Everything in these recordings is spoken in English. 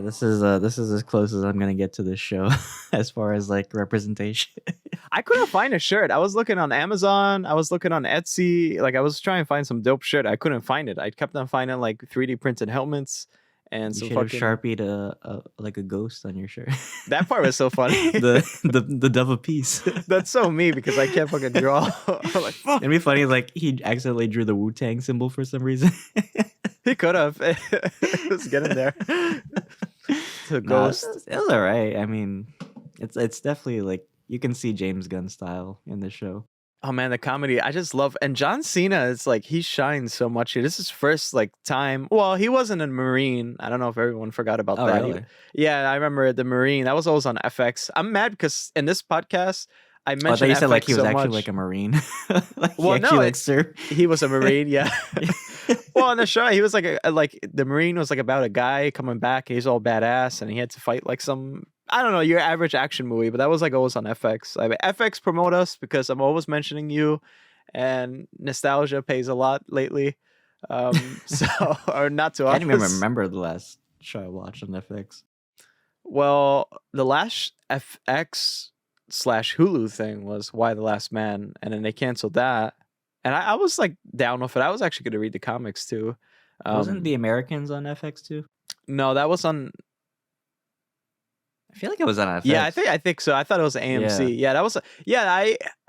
this is as close as I'm gonna get to this show as far as like representation. I couldn't find a shirt. I was looking on Amazon. I was looking on Etsy. Like I was trying to find some dope shirt. I couldn't find it. I kept on finding like 3D printed helmets and You some should have fucking. sharpied like a ghost on your shirt. That part was so funny. the dove of peace. That's so me because I can't fucking draw. I'm like, fuck. It'd be funny like he accidentally drew the Wu-Tang symbol for some reason. He could have. Let's get in there. The No, ghost. it was alright. I mean, it's definitely like you can see James Gunn style in the show. Oh man, the comedy. I just love. And John Cena is like, he shines so much here. This is his first like time. Well, he wasn't a Marine. I don't know if everyone forgot about Oh, that. really? Yeah, I remember the Marine. That was always on FX. I'm mad because in this podcast, I Oh, I mentioned thought you said like FX he was so actually much. like a Marine. Like Well, he no, actually like it's- served. He was a Marine, yeah. Well, on the show, he was like like the Marine was like about a guy coming back. He's all badass, and he had to fight like some, I don't know, your average action movie. But that was like always on FX. I mean, FX promote us because I'm always mentioning you, and nostalgia pays a lot lately. So or not to I us. can't even remember the last show I watched on FX. Well, the last FX / Hulu thing was Why the Last Man, and then they canceled that. And I was like down with it. I was actually going to read the comics too. Wasn't The Americans on FX too? No, that was on. I feel like it was on FX. Yeah, I think so. I thought it was AMC. Yeah, that was.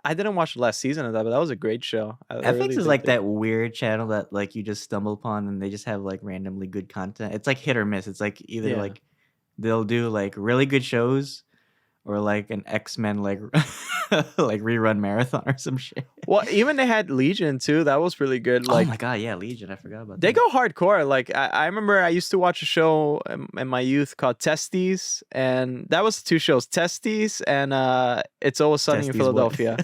I didn't watch the last season of that, but that was a great show. I FX really is did like think- that weird channel that like you just stumble upon and they just have like randomly good content. It's like hit or miss. It's like either Yeah. like they'll do like really good shows or like an X-Men like like rerun marathon or some shit. Well, even they had Legion too. That was really good. Like oh my god, yeah, Legion. I forgot about they that. go hardcore. Like I remember I used to watch a show in my youth called Testes, and that was 2 shows, Testes and It's Always Sunny in Testes what? Philadelphia.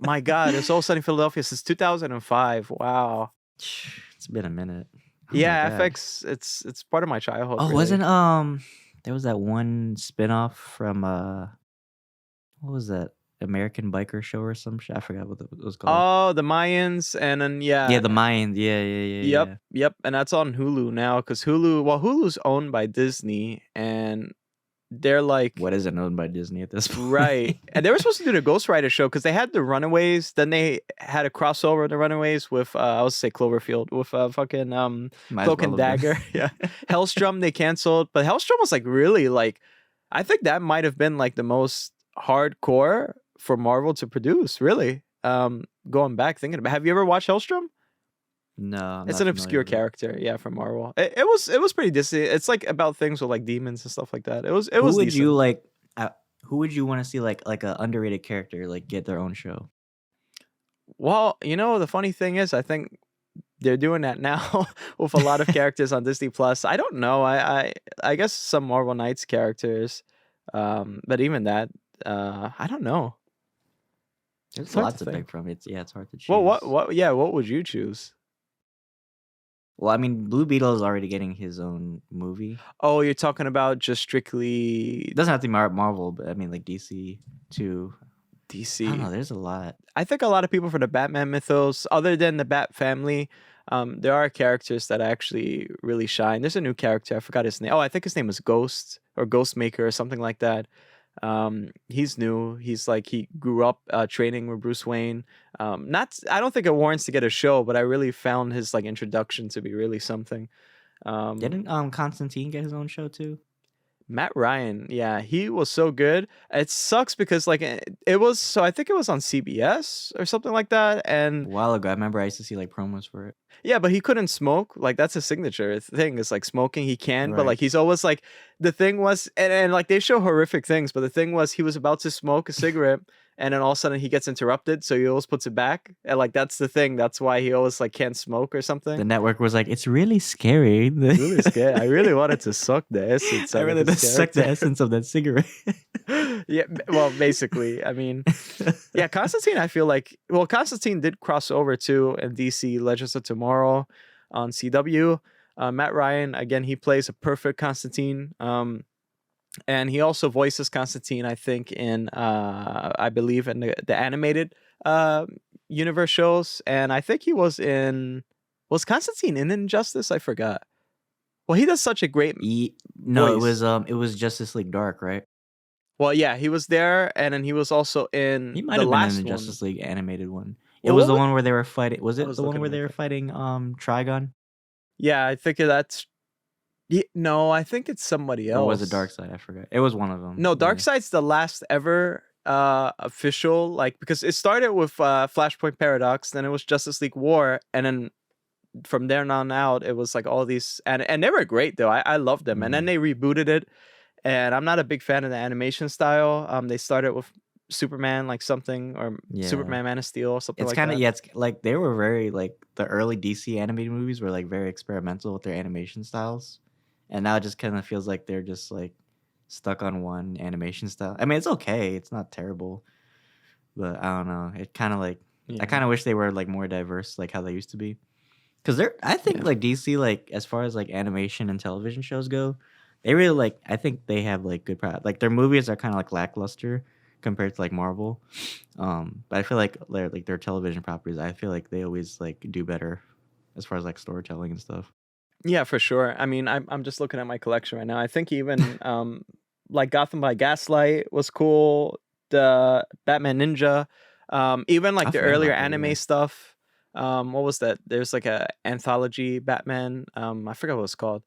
My God, It's Always Sunny in Philadelphia since 2005. Wow. It's been a minute. Oh my Yeah, God. FX. It's part of my childhood. Oh, really. wasn't there was that one spin-off from what was that? American Biker Show or some shit? I forgot what it was called. Oh, the Mayans, and then yeah, the Mayans. Yeah. Yep, and that's on Hulu now because Hulu's owned by Disney, and they're like What isn't owned by Disney at this point? right. And they were supposed to do the Ghost Rider show because they had the Runaways. Then they had a crossover of the Runaways with I was say Cloverfield with fucking Might as Cloak and well have been. Dagger. Yeah, Hellstrom they canceled, but Hellstrom was like really like I think that might have been like the most hardcore for Marvel to produce. Really, going back thinking about. Have you ever watched Hellstrom? No, I'm It's not an familiar obscure with it. character, yeah, from Marvel. It was pretty Disney. It's like about things with like demons and stuff like that. It was Who would decent. you like? Who would you want to see like an underrated character like get their own show? Well, you know, the funny thing is, I think they're doing that now with a lot of characters on Disney Plus. I don't know. I guess some Marvel Knights characters, but even that, I don't know. There's It's hard lots to to think. pick from. It's hard to choose. Well, what would you choose? Well, I mean, Blue Beetle is already getting his own movie. Oh, you're talking about just strictly It doesn't have to be Marvel, but I mean like DC too. I don't know. DC. There's a lot. I think a lot of people for the Batman mythos, other than the Bat family, there are characters that actually really shine. There's a new character. I forgot his name. Oh, I think his name is Ghost or Ghostmaker or something like that. He's new. He's like he grew up training with Bruce Wayne. I don't think it warrants to get a show, but I really found his like introduction to be really something. Didn't Constantine get his own show too? Matt Ryan, yeah, he was so good. It sucks because like it was so I think it was on CBS or something like that, and A while ago, I remember I used to see like promos for it. yeah, but he couldn't smoke. Like that's a signature thing. It's like smoking. He can, but Right. like he's always like the thing was, and like they show horrific things, but the thing was he was about to smoke a cigarette, and then all of a sudden he gets interrupted, so he always puts it back, and like that's the thing. That's why he always like can't smoke or something. The network was like, it's really scary. Really scared. I really wanted to suck the essence. I out of really his suck the character. essence of that cigarette. Yeah, well, basically, I mean, yeah, Constantine. I feel like, well, Constantine did cross over to in DC Legends of Tomorrow on CW. Matt Ryan again, he plays a perfect Constantine. And he also voices Constantine, I think, in I believe in the animated universe shows, and I think he was Constantine in Injustice? I forgot. Well, he does such a great No, voice. it was Justice League Dark, right? Well, yeah, he was there, and then he was also He in might the have been in the last one. Justice League animated one. It Well, was what the was one where they were fighting. Was I it was the one looking where at my they were thing. fighting Trigon, Yeah, I think that's no, I think it's somebody or was it else. Darkseid? I forgot. It was one of them. No, Yeah. Darkseid's the last ever official, like, because it started with Flashpoint Paradox, then it was Justice League War, and then from there on out it was like all these, and they were great though. I loved them, and then Mhm. they rebooted it, and I'm not a big fan of the animation style. They started with Superman like something, or Yeah. Superman Man of Steel or something It's like kinda that. yeah, it's like they were very like the early DC animated movies were like very experimental with their animation styles. And now it just kinda feels like they're just like stuck on one animation style. I mean, it's okay. It's not terrible, but I don't know. It kinda like I Yeah, kinda wish they were like more diverse like how they used to be. Cause they're I think yeah, like DC like as far as like animation and television shows go, they really like I think they have like good like their movies are kind of like lackluster compared to like Marvel. But I feel like their television properties, I feel like they always like do better as far as like storytelling and stuff. yeah, for sure. I mean, I'm just looking at my collection right now. I think even like Gotham by Gaslight was cool. The Batman Ninja, even like I the forgot earlier about that. anime Yeah, stuff. What was that? There's like a anthology Batman. I forgot what it's called.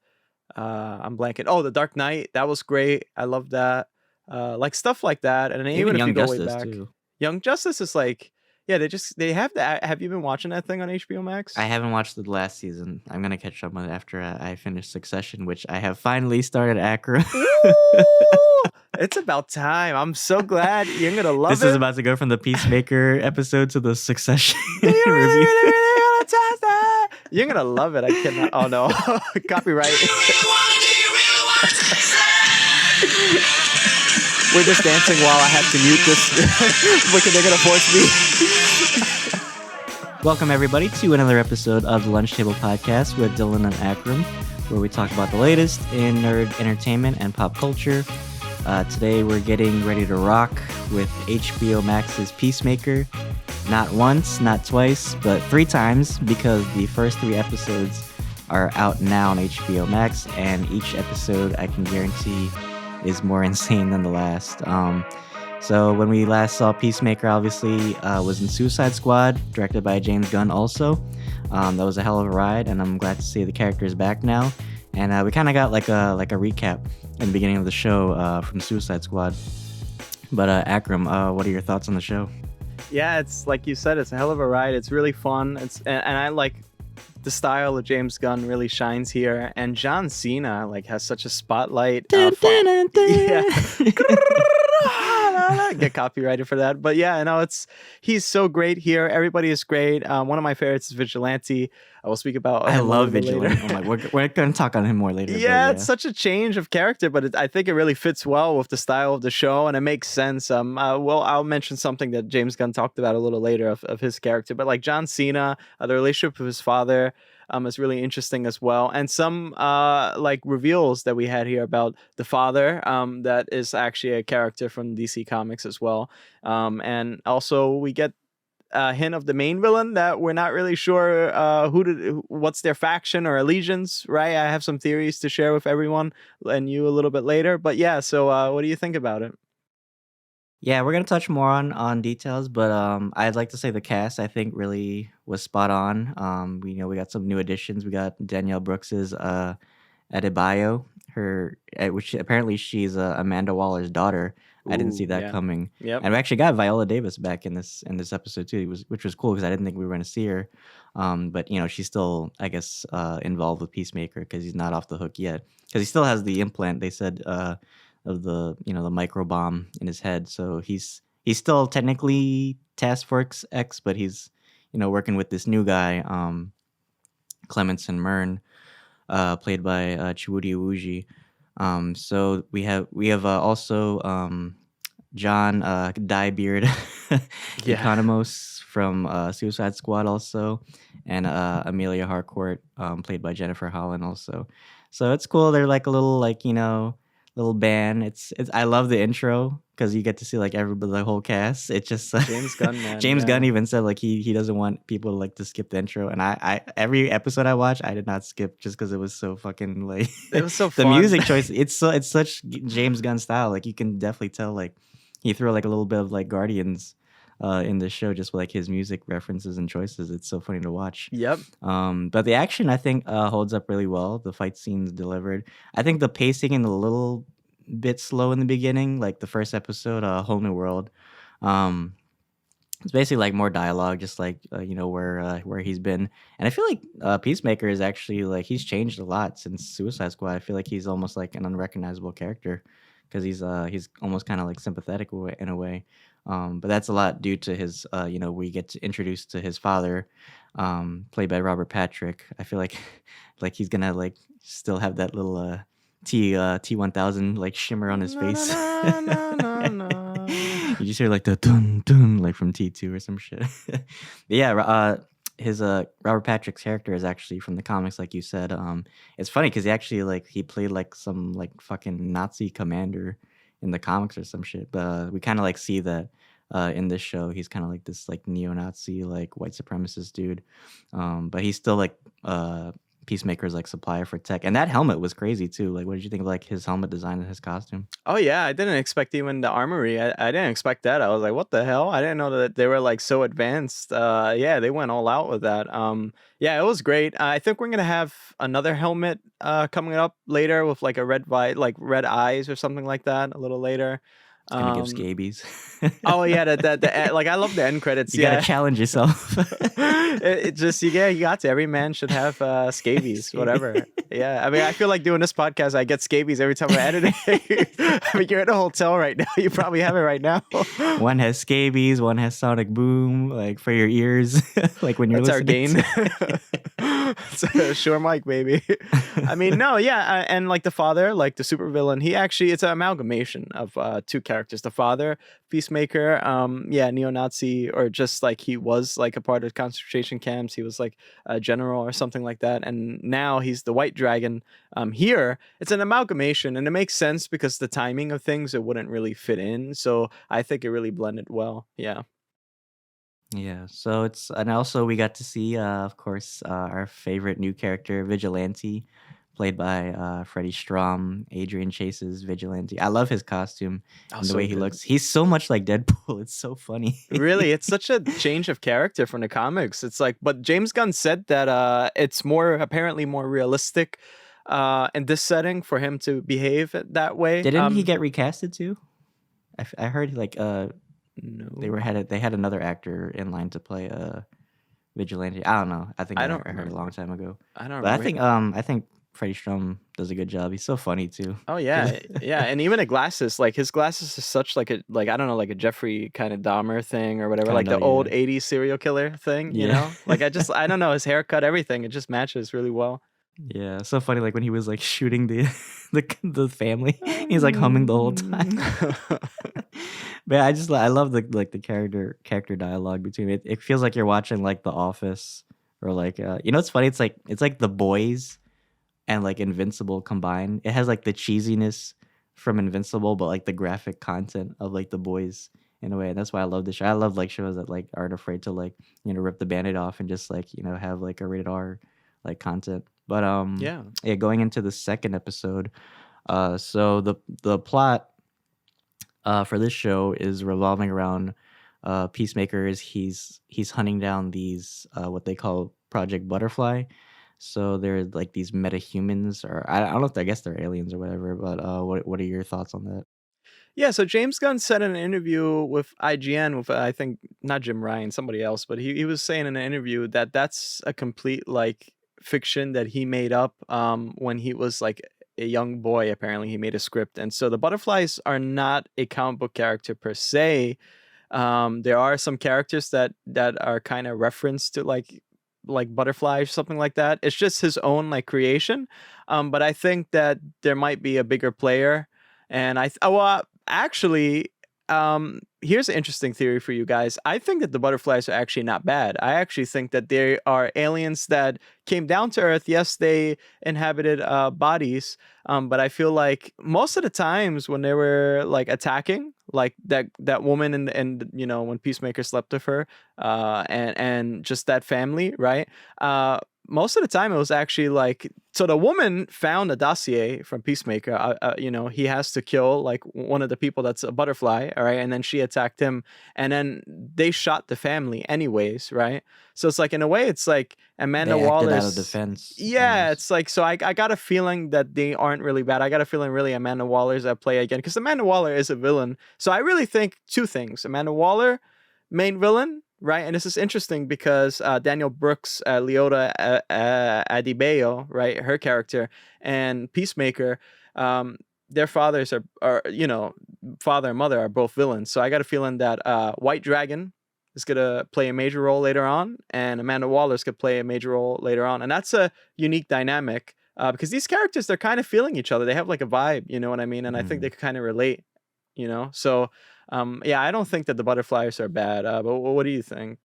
I'm blanking. Oh, The Dark Knight. That was great. I love that. Like stuff like that. And then even even if you Young go way Justice back, too. Young Justice is like, yeah, they have that. Have you been watching that thing on HBO I Max? haven't watched the last season. I'm gonna catch up on it after I finish Succession, which I have finally started Akram. Ooh, it's about time. I'm so glad you're gonna love This is it. about to go from the Peacemaker episode to the Succession Do you really, review. really, really wanna test that? You're gonna love it. I cannot. Oh no, copyright. We're just dancing while I have to mute this because they're gonna force me. Welcome, everybody, to another episode of the Lunch Table Podcast with Dylan and Akram, where we talk about the latest in nerd entertainment and pop culture. Today, we're getting ready to rock with HBO Max's Peacemaker. Not once, not twice, but 3 times, because the first 3 episodes are out now on HBO Max, and each episode, I can guarantee, is more insane than the last. So when we last saw Peacemaker, obviously, was in Suicide Squad, directed by James Gunn also. That was a hell of a ride, and I'm glad to see the characters back now. And we kind of got like a recap in the beginning of the show from Suicide Squad. But Akram, what are your thoughts on the show? Yeah, it's like you said, it's a hell of a ride. It's really fun. And I like the style of James Gunn really shines here. And John Cena like has such a spotlight. Dun, dun, dun, Yeah. dun. Get copyrighted for that, but yeah, no, he's so great here. Everybody is great. One of my favorites is Vigilante. I will speak about I him a love little bit later. Vigilante. Oh my, we're gonna talk on him more later, but Yeah, it's yeah. such a change of character, but I think it really fits well with the style of the show, and it makes sense. Well, I'll mention something that James Gunn talked about a little later of his character, but like John Cena, the relationship with his father, is really interesting as well, and some like reveals that we had here about the father, that is actually a character from DC Comics as well, and also we get a hint of the main villain that we're not really sure what's their faction or allegiance, right? I have some theories to share with everyone and you a little bit later, but yeah. So what do you think about it? Yeah, we're gonna touch more on details, but I'd like to say the cast I think really was spot on. We got some new additions. We got Danielle Brooks's Adebayo, which apparently she's Amanda Waller's daughter. I didn't see Ooh, that yeah. coming, Yep. and we actually got Viola Davis back in this episode too, which was cool because I didn't think we were gonna see her. But she's still I guess involved with Peacemaker because he's not off the hook yet because he still has the implant. They said of the the micro bomb in his head, so he's still technically Task Force X, but he's working with this new guy, Clemenson Mern, played by Chiwetel Ejiofor. So we have also John Diebeard Yeah. Economos from Suicide Squad also, and Amelia Harcourt, played by Jennifer Holland also. So it's cool. They're like a little little band. It's I love the intro because you get to see like everybody, the whole cast. It's just James Gunn, man. James Gunn Yeah. even said like he doesn't want people to like to skip the intro, and I every episode I watched I did not skip just because it was so fucking like It was so the fun. music choice. It's such James Gunn style. Like you can definitely tell like he threw like a little bit of like Guardians in the show just with like his music references and choices. It's so funny to watch. Yep. But the action I think holds up really well. The fight scenes delivered. I think the pacing is a little bit slow in the beginning, like the first episode, Whole New World. Um, it's basically like more dialogue, just like where he's been. And I feel like Peacemaker is actually like he's changed a lot since Suicide Squad. I feel like he's almost like an unrecognizable character because he's almost kind of like sympathetic in a way. But that's a lot due to his we get to introduced to his father, played by Robert Patrick. I feel like like he's gonna like still have that little T1000 like shimmer on his face. You just hear like the dun dun like from T2 or some shit. But yeah, his Robert Patrick's character is actually from the comics, like you said. It's funny because he played like some like fucking Nazi commander in the comics or some shit. But we kind of like see that in this show. He's kind of like this like neo-Nazi like white supremacist dude. But he's still like Peacemaker's like supplier for tech, and that helmet was crazy too. Like, what did you think of like his helmet design and his costume? Oh yeah, I didn't expect even the armory. I didn't expect that. I was like, what the hell? I didn't know that they were like so advanced. Yeah, they went all out with that. Yeah, it was great. I think we're gonna have another helmet coming up later with like a like red eyes or something like that a little later. It's gonna give scabies. Oh yeah, like I love the end credits. You gotta challenge yourself. it just you got to. Every man should have scabies, whatever. Yeah, I mean, I feel like doing this podcast, I get scabies every time I edit it. I mean, you're at a hotel right now. You probably have it right now. One has scabies, one has sonic boom, like for your ears, like when you're listening. That's our gain. Sure, Mike, baby. I mean, no, yeah, and like the father, like the supervillain, it's an amalgamation of two characters. The father, Peacemaker, yeah, neo-Nazi, or just like he was like a part of concentration camps. He was like a general or something like that, and now he's the White Dragon. Here, it's an amalgamation, and it makes sense because the timing of things, it wouldn't really fit in. So I think it really blended well. Yeah. Yeah, so and also we got to see, of course, our favorite new character, Vigilante, played by Freddie Strom, Adrian Chase's Vigilante. I love his costume and the So way he good. looks. He's so much like Deadpool. It's so funny. Really, it's such a change of character from the comics. It's like, but James Gunn said that it's apparently more realistic in this setting for him to behave that way. Didn't he get recasted too? I heard like No, they had another actor in line to play Vigilante. I don't know. I think I heard a long time ago. I don't But remember. I think Freddie Strom does a good job. He's so funny too. Oh yeah, yeah, and even the glasses, like his glasses is such like a I don't know, like a Jeffrey kind of Dahmer thing or whatever, like the Kinda, old yeah. '80s serial killer thing, you Yeah. know? Like I don't know, his haircut, everything, it just matches really well. Yeah, so funny. Like when he was like shooting the family, he's like humming the whole time. But I love the character dialogue between it. It feels like you're watching like The Office or like it's funny. It's like The Boys and like Invincible combined. It has like the cheesiness from Invincible, but like the graphic content of like The Boys in a way. And that's why I love this show. I love like shows that like aren't afraid to like rip the Band-Aid off and just like have like a rated R like content. But Yeah. going into the second episode, so the plot for this show is revolving around Peacemaker. He's hunting down these what they call Project Butterfly. So they're like these metahumans, or I don't know if I guess they're aliens or whatever. But what are your thoughts on that? Yeah, so James Gunn said in an interview with IGN with I think not Jim Ryan, somebody else, but he was saying in an interview that that's a complete like fiction that he made up when he was like a young boy. Apparently, he made a script, and so the butterflies are not a comic book character per se. There are some characters that are kind of referenced to like butterfly or something like that. It's just his own like creation. But I think that there might be a bigger player, and well, actually, Here's an interesting theory for you guys. I think that the butterflies are actually not bad. I actually think that they are aliens that came down to Earth. Yes, they inhabited bodies, but I feel like most of the times when they were like attacking, like that woman and you know when Peacemaker slept with her, and just that family, right? Most of the time it was actually like so the woman found a dossier from Peacemaker. You know, he has to kill like one of the people that's a butterfly, all right, and then she attacked him, and then they shot the family anyways, right? So it's like in a way, it's like They Amanda acted out of Waller's. defense Yeah, almost. it's like so. I got a feeling that they aren't really bad. I got a feeling really Amanda Waller's at play again because Amanda Waller is a villain. So I really think two things: Amanda Waller, main villain, right? And this is interesting because Daniel Brooks, Leota Adebayo, right, her character, and Peacemaker, their fathers are you know, father and mother are both villains. So I got a feeling that White Dragon is gonna play a major role later on, and Amanda Waller's gonna play a major role later on, and that's a unique dynamic. Because these characters, they're kind of feeling each other. They have like a vibe, you know what I mean? And I think they Mm. could kind of relate, you know? So yeah, I don't think that the butterflies are bad. But what do you think?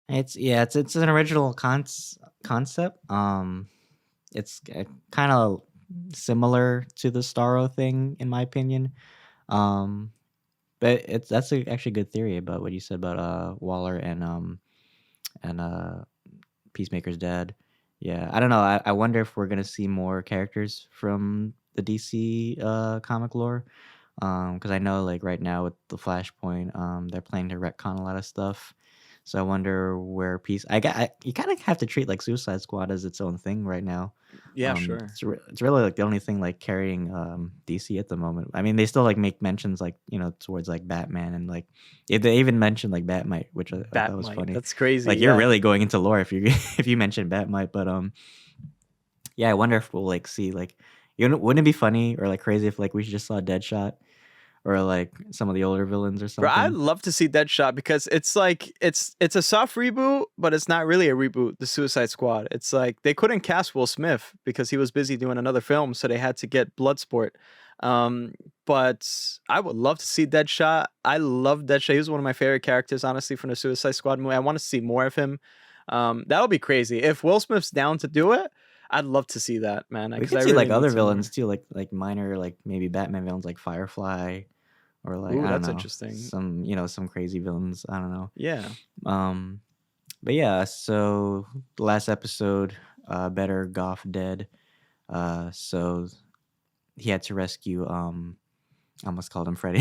It's yeah, it's an original concept. It's kind of similar to the Starro thing, in my opinion. Um, but it's that's actually a good theory about what you said about Waller and Peacemaker's dad. Yeah, I don't know. I wonder if we're gonna see more characters from the DC comic lore. Because I know like right now with the Flashpoint, they're planning to retcon a lot of stuff. So I wonder where you kind of have to treat like Suicide Squad as its own thing right now. Yeah, sure. It's really like the only thing like carrying DC at the moment. I mean, they still like make mentions like towards like Batman and like they even mentioned like Batmite, which I thought was Batmite. funny. That's crazy. Like you're Yeah. really going into lore if you if you mention Batmite, but yeah, I wonder if we'll like see like wouldn't it be funny or like crazy if like we just saw Deadshot or like some of the older villains or Bro, I'd something. love to see Deadshot because it's like it's a soft reboot, but it's not really a reboot. The Suicide Squad. It's like they couldn't cast Will Smith because he was busy doing another film, so they had to get Bloodsport. Um, but I would love to see Deadshot. I love Deadshot. He was one of my favorite characters, honestly, from the Suicide Squad movie. I want to see more of him. That would be crazy if Will Smith's down to do it. I'd love to see that, man, We because I could see really like need other some villains more. too, like minor like maybe Batman villains like Firefly or like Ooh, I don't that's know interesting. some some crazy villains. I don't know. Yeah. Um, but yeah, so the last episode, Better Goff dead. So he had to rescue I almost called him Freddy.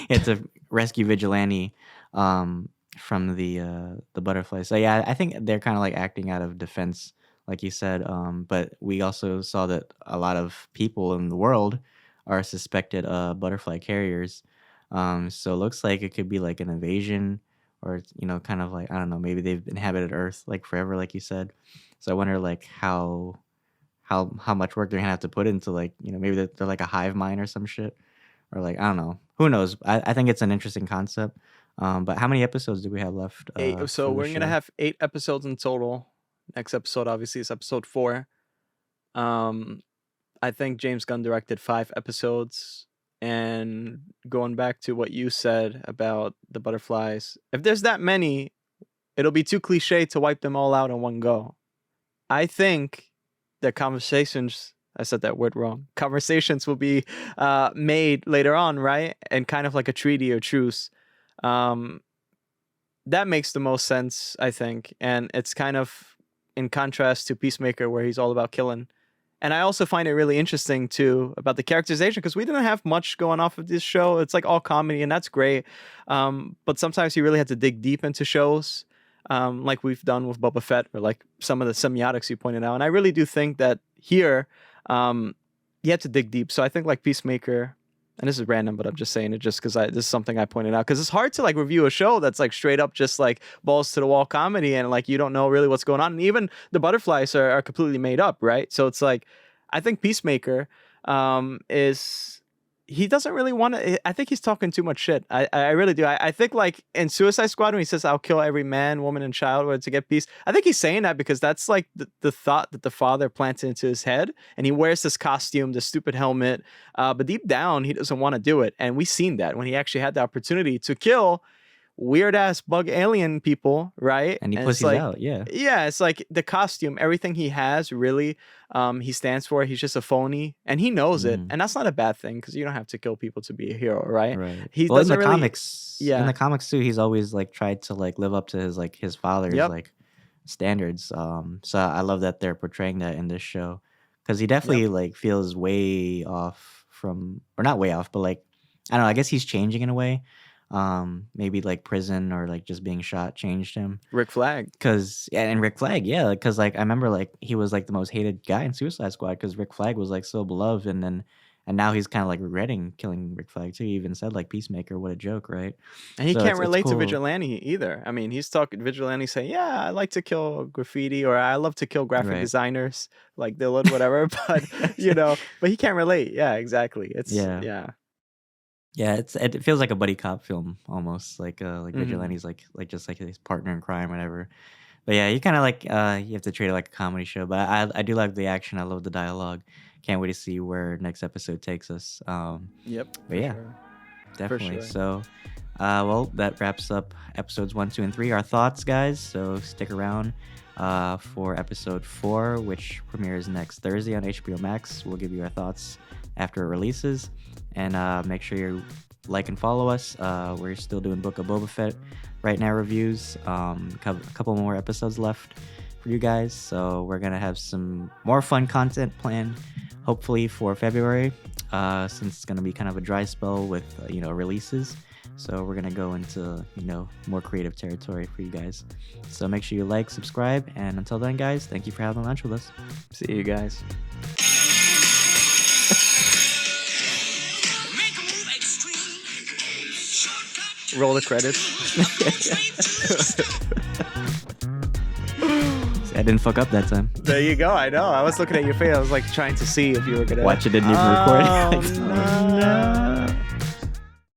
He had to rescue Vigilante from the butterfly. So yeah, I think they're kind of like acting out of defense, like you said. But we also saw that a lot of people in the world are suspected butterfly carriers. So it looks like it could be like an invasion, or kind of like I don't know, maybe they've inhabited Earth like forever, like you said. So I wonder like how much work they're gonna have to put into like maybe they're like a hive mind or some shit, or like I don't know. Who knows? I think it's an interesting concept. But how many episodes do we have left Eight. So for the we're gonna show? have 8 episodes in total. Next episode, obviously, is episode 4. Um, I think James Gunn directed 5 episodes. And going back to what you said about the butterflies, if there's that many, it'll be too cliche to wipe them all out in one go. I think that conversations. I said that word wrong. Conversations will be made later on, right? And kind of like a treaty or truce. Um, that makes the most sense, I think. And it's kind of in contrast to Peacemaker, where he's all about killing. And I also find it really interesting too about the characterization because we didn't have much going off of this show. It's like all comedy, and that's great. But sometimes you really have to dig deep into shows, like we've done with Boba Fett, or like some of the semiotics you pointed out. And I really do think that here, um, you have to dig deep. So I think like Peacemaker, and this is random, but I'm just saying it just because this is something I pointed out because it's hard to like review a show that's like straight up just like balls to the wall comedy and like you don't know really what's going on, and even the butterflies are completely made up, right? So it's like I think Peacemaker is he doesn't really want to. I think he's talking too much shit. I really do. I think like in Suicide Squad when he says, "I'll kill every man, woman, and child to get peace." I think he's saying that because that's like the thought that the father planted into his head, and he wears this costume, this stupid helmet. But deep down, he doesn't want to do it, and we've seen that when he actually had the opportunity to kill weird ass bug alien people, right? And he it's pussies like, out, yeah. yeah, it's like the costume, everything he has, really, he stands for. He's just a phony, and he knows it, and that's not a bad thing because you don't have to kill people to be a hero, right? Right. He Well, in doesn't the really, comics, yeah, in the comics too, he's always like tried to like live up to his father's Yep. like standards. So I love that they're portraying that in this show because he definitely like feels way off from, or not way off, but like I don't know. I guess he's changing in a way. Maybe like prison or like just being shot changed him. Rick Flag. And Rick Flag, yeah, because like I remember like he was like the most hated guy in Suicide Squad because Rick Flag was like so beloved, and now he's kind of like regretting killing Rick Flag too. He even said like Peacemaker, what a joke, right? And he So can't it's relate to cool. Vigilante either. I mean, he's talking Vigilante saying, "Yeah, I like to kill graffiti, or I love to kill graphic Right. designers like Dylan, whatever." But but he can't relate. Yeah, exactly. It's Yeah. Yeah, it feels like a buddy cop film almost, like Vigilante's like just like his partner in crime, whatever. But yeah, you kind of like you have to treat it like a comedy show. But I do like the action. I love the dialogue. Can't wait to see where next episode takes us. Yep. But yeah, Sure. definitely. sure. So, well, that wraps up episodes 1, 2, and 3. Our thoughts, guys. So stick around for episode 4, which premieres next Thursday on HBO Max. We'll give you our thoughts after it releases, and make sure you like and follow us. We're still doing Book of Boba Fett right now reviews. A couple more episodes left for you guys, so we're gonna have some more fun content planned, hopefully for February, since it's gonna be kind of a dry spell with releases. So we're gonna go into more creative territory for you guys. So make sure you like, subscribe, and until then, guys, thank you for having lunch with us. See you guys. Roll the credits. I didn't fuck up that time. There you go. I know. I was looking at your face. I was like trying to see if you were gonna Watch it, didn't even record. Oh, no.